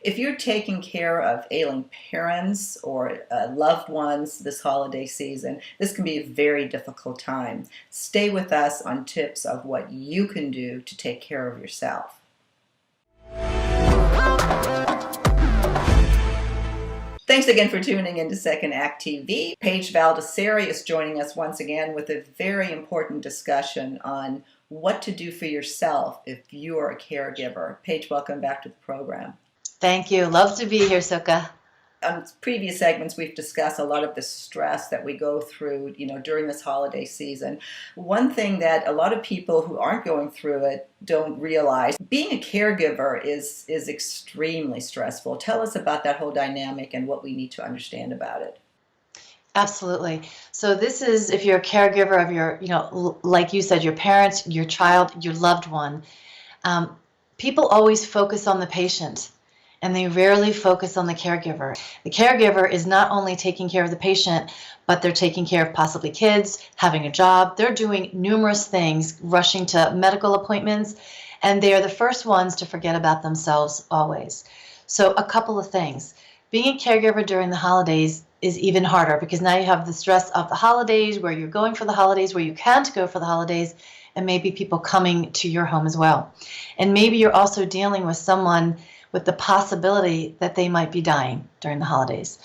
If you're taking care of ailing parents or loved ones this holiday season, this can be a very difficult time. Stay with us on tips of what you can do to take care of yourself. Thanks again for tuning into Second Act TV. Paige Valdiserri is joining us once again with a very important discussion on what to do for yourself if you are a caregiver. Paige, welcome back to the program. Thank you. Love to be here, Suka. On previous segments, we've discussed a lot of the stress that we go through, during this holiday season. One thing that a lot of people who aren't going through it don't realize, being a caregiver is extremely stressful. Tell us about that whole dynamic and what we need to understand about it. Absolutely. So this is if you're a caregiver of your, like you said, your parents, your child, your loved one. People always focus on the patient, and they rarely focus on the caregiver. The caregiver is not only taking care of the patient, but they're taking care of possibly kids, having a job. They're doing numerous things, rushing to medical appointments, and they are the first ones to forget about themselves always. So a couple of things. Being a caregiver during the holidays is even harder because now you have the stress of the holidays, where you're going for the holidays, where you can't go for the holidays, and maybe people coming to your home as well. And maybe you're also dealing with someone with the possibility that they might be dying during the holidays.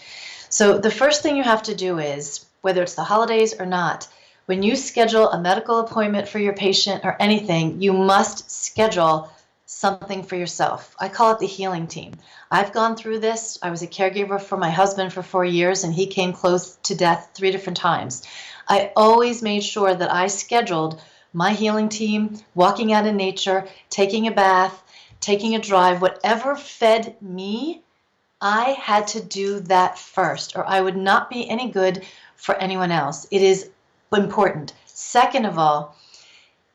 So the first thing you have to do is, whether it's the holidays or not, when you schedule a medical appointment for your patient or anything, you must schedule something for yourself. I call it the healing team. I've gone through this. I was a caregiver for my husband for 4 years, and he came close to death 3 different times. I always made sure that I scheduled my healing team, walking out in nature, taking a bath, taking a drive, whatever fed me, I had to do that first, or I would not be any good for anyone else. It is important. Second of all,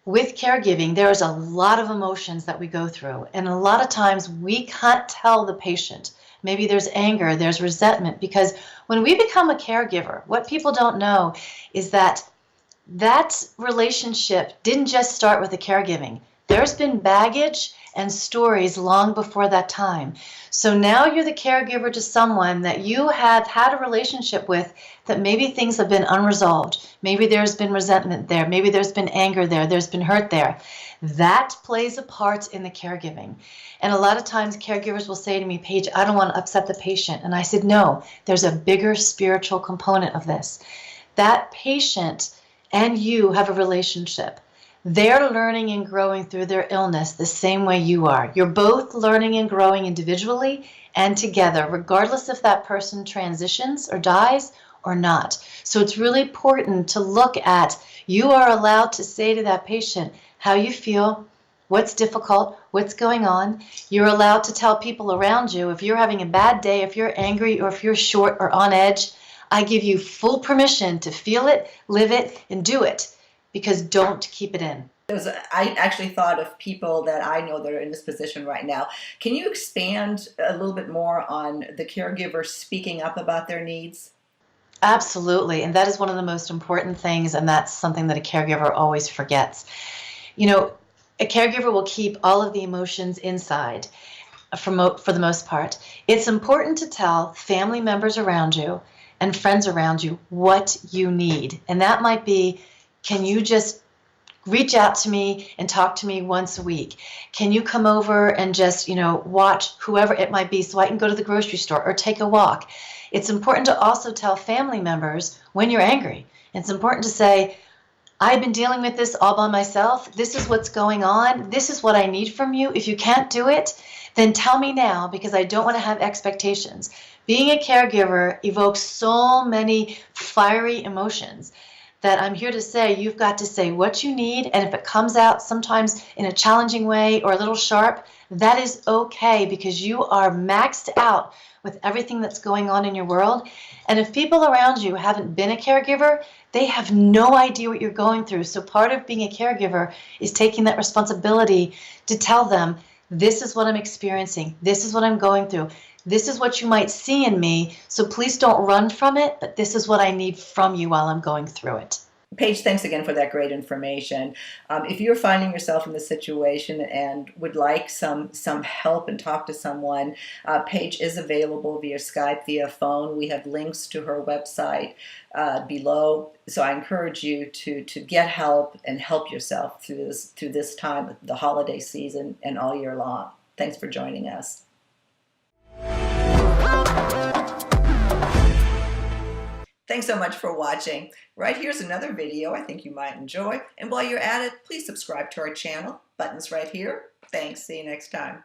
with caregiving, there is a lot of emotions that we go through, and a lot of times we can't tell the patient. Maybe there's anger, there's resentment, because when we become a caregiver, what people don't know is that relationship didn't just start with the caregiving. There's been baggage and stories long before that time. So now you're the caregiver to someone that you have had a relationship with that maybe things have been unresolved. Maybe there's been resentment there. Maybe there's been anger there. There's been hurt there. That plays a part in the caregiving. And a lot of times caregivers will say to me, Paige, I don't want to upset the patient. And I said, no, there's a bigger spiritual component of this. That patient and you have a relationship. They're learning and growing through their illness the same way you are. You're both learning and growing individually and together, regardless if that person transitions or dies or not. So it's really important to look at, you are allowed to say to that patient how you feel, what's difficult, what's going on. You're allowed to tell people around you if you're having a bad day, if you're angry, or if you're short or on edge. I give you full permission to feel it, live it, and do it. Because don't keep it in. I actually thought of people that I know that are in this position right now. Can you expand a little bit more on the caregiver speaking up about their needs? Absolutely. And that is one of the most important things. And that's something that a caregiver always forgets. A caregiver will keep all of the emotions inside for the most part. It's important to tell family members around you and friends around you what you need. And that might be, can you just reach out to me and talk to me once a week? Can you come over and just, watch whoever it might be so I can go to the grocery store or take a walk? It's important to also tell family members when you're angry. It's important to say, I've been dealing with this all by myself. This is what's going on. This is what I need from you. If you can't do it, then tell me now, because I don't want to have expectations. Being a caregiver evokes so many fiery emotions that I'm here to say you've got to say what you need, and if it comes out sometimes in a challenging way or a little sharp, that is okay, because you are maxed out with everything that's going on in your world. And if people around you haven't been a caregiver, they have no idea what you're going through. So part of being a caregiver is taking that responsibility to tell them, this is what I'm experiencing, this is what I'm going through, this is what you might see in me, so please don't run from it, but this is what I need from you while I'm going through it. Paige, thanks again for that great information. If you're finding yourself in this situation and would like some help and talk to someone, Paige is available via Skype, via phone. We have links to her website below. So I encourage you to get help and help yourself through this time, the holiday season, and all year long. Thanks for joining us. Thanks so much for watching. Right here's another video I think you might enjoy. And while you're at it, please subscribe to our channel. Buttons right here. Thanks. See you next time.